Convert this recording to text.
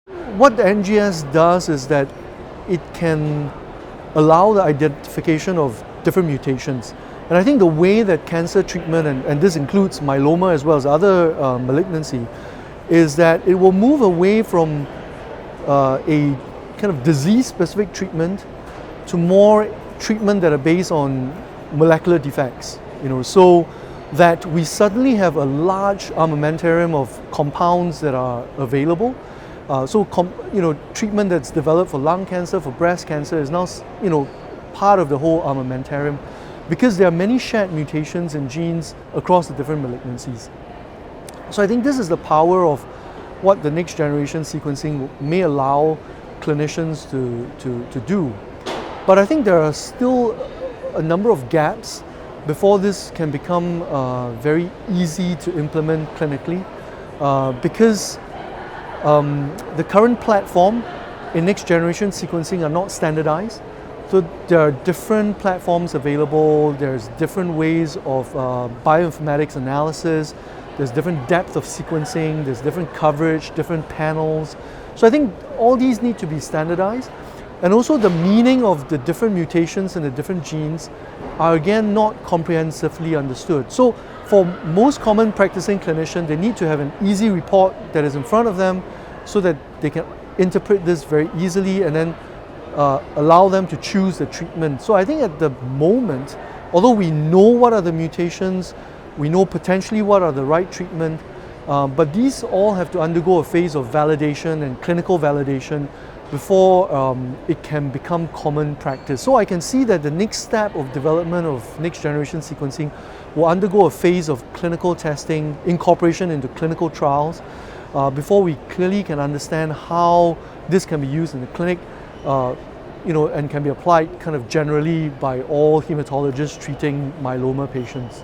What the NGS does is that it can allow the identification of different mutations. And I think the way that cancer treatment, and this includes myeloma as well as other malignancy, is that it will move away from a kind of disease-specific treatment to more treatment that are based on molecular defects. So that we suddenly have a large armamentarium of compounds that are available. Treatment that's developed for lung cancer, for breast cancer is now, part of the whole armamentarium because there are many shared mutations in genes across the different malignancies. So I think this is the power of what the next generation sequencing may allow clinicians to do. But I think there are still a number of gaps before this can become very easy to implement clinically because the current platform in next generation sequencing are not standardized. So there are different platforms available, there's different ways of bioinformatics analysis, there's different depth of sequencing, there's different coverage, different panels. So I think all these need to be standardized. And also the meaning of the different mutations in the different genes are again not comprehensively understood. So for most common practicing clinicians, they need to have an easy report that is in front of them so that they can interpret this very easily and then allow them to choose the treatment. So I think at the moment, although we know what are the mutations, we know potentially what are the right treatment, but these all have to undergo a phase of validation and clinical validation before it can become common practice. So I can see that the next step of development of next generation sequencing will undergo a phase of clinical testing, incorporation into clinical trials, before we clearly can understand how this can be used in the clinic, and can be applied kind of generally by all hematologists treating myeloma patients.